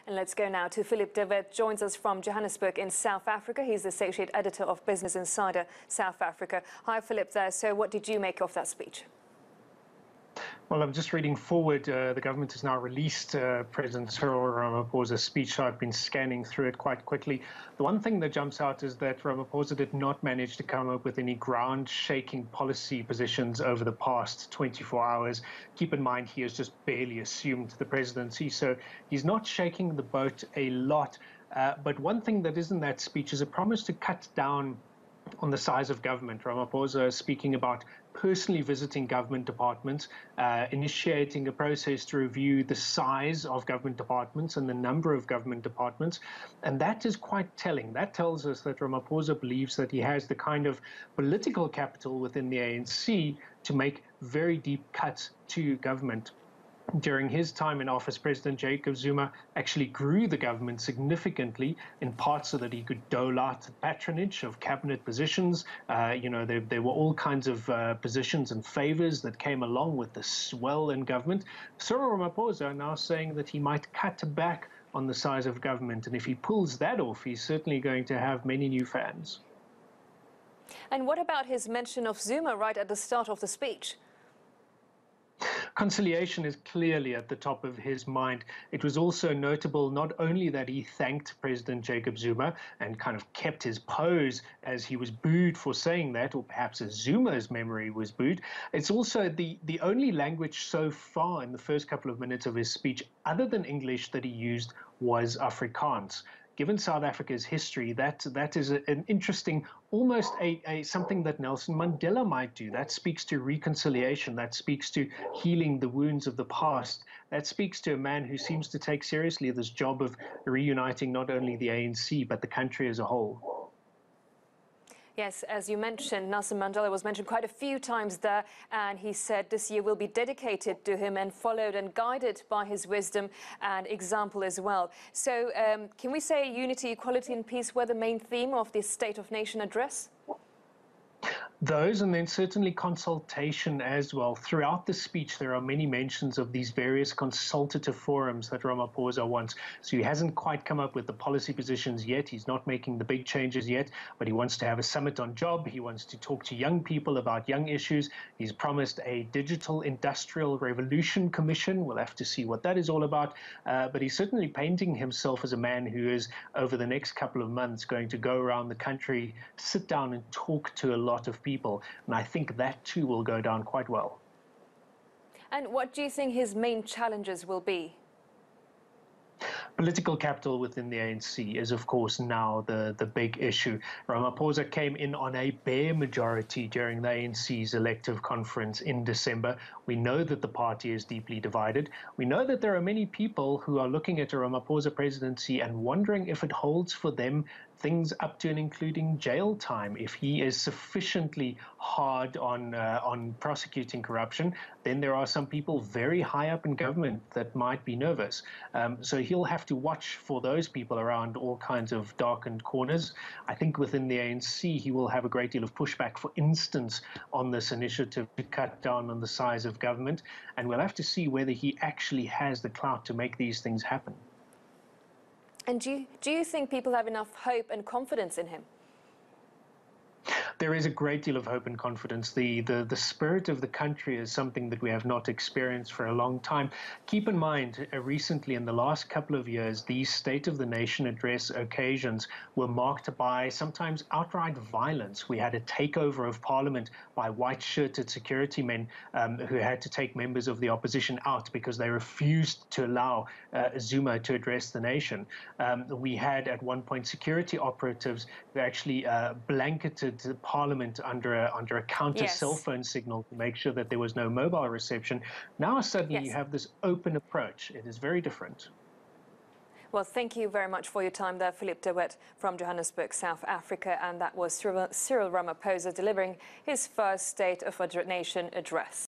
And let's go now to Phillip De Wet, joins us from Johannesburg in South Africa. He's the Associate Editor of Business Insider South Africa. Hi, Phillip there. So what did you make of that speech? Well, I'm just reading forward. The government has now released President Cyril Ramaphosa's speech. I've been scanning through it quite quickly. The one thing that jumps out is that Ramaphosa did not manage to come up with any ground-shaking policy positions over the past 24 hours. Keep in mind, he has just barely assumed the presidency, so he's not shaking the boat a lot. But one thing that is in that speech is a promise to cut down on the size of government. Ramaphosa is speaking about personally visiting government departments, initiating a process to review the size of government departments and the number of government departments. And that is quite telling. That tells us that Ramaphosa believes that he has the kind of political capital within the ANC to make very deep cuts to government. During his time in office, President Jacob Zuma actually grew the government significantly, in part so that he could dole out the patronage of cabinet positions. There were all kinds of positions and favors that came along with the swell in government. Cyril Ramaphosa now saying that he might cut back on the size of government. And if he pulls that off, he's certainly going to have many new fans. And what about his mention of Zuma right at the start of the speech? Conciliation is clearly at the top of his mind. It was also notable not only that he thanked President Jacob Zuma and kind of kept his pose as he was booed for saying that, or perhaps as Zuma's memory was booed. It's also the only language so far in the first couple of minutes of his speech, other than English, that he used was Afrikaans. Given South Africa's history, that is an interesting, almost something that Nelson Mandela might do. That speaks to reconciliation. That speaks to healing the wounds of the past. That speaks to a man who seems to take seriously this job of reuniting not only the ANC, but the country as a whole. Yes, as you mentioned, Nelson Mandela was mentioned quite a few times there, and he said this year will be dedicated to him and followed and guided by his wisdom and example as well. So can we say unity, equality and peace were the main theme of this State of Nation address? Those, and then certainly consultation as well. Throughout the speech, there are many mentions of these various consultative forums that Ramaphosa wants. So he hasn't quite come up with the policy positions yet. He's not making the big changes yet, but he wants to have a summit on job. He wants to talk to young people about young issues. He's promised a digital industrial revolution commission. We'll have to see what that is all about. But he's certainly painting himself as a man who is, over the next couple of months, going to go around the country, sit down and talk to a lot of people, and I think that too will go down quite well. And what do you think his main challenges will be? Political capital within the ANC is, of course, now the big issue. Ramaphosa came in on a bare majority during the ANC's elective conference in December. We know that the party is deeply divided. We know that there are many people who are looking at a Ramaphosa presidency and wondering if it holds for them things up to and including jail time. If he is sufficiently hard on prosecuting corruption, then there are some people very high up in government that might be nervous. So he'll have to watch for those people around all kinds of darkened corners. I think within the ANC, he will have a great deal of pushback, for instance, on this initiative to cut down on the size of government. And we'll have to see whether he actually has the clout to make these things happen. And do you think people have enough hope and confidence in him? There is a great deal of hope and confidence. The spirit of the country is something that we have not experienced for a long time. Keep in mind, recently in the last couple of years, these State of the Nation address occasions were marked by sometimes outright violence. We had a takeover of Parliament by white-shirted security men who had to take members of the opposition out because they refused to allow Zuma to address the nation. We had at one point security operatives who actually blanketed the Parliament under a counter cell phone signal to make sure that there was no mobile reception. Now suddenly you have this open approach. It is very different. Well, thank you very much for your time there, Phillip De Wet from Johannesburg, South Africa. And that was Cyril Ramaphosa delivering his first State of the Nation address.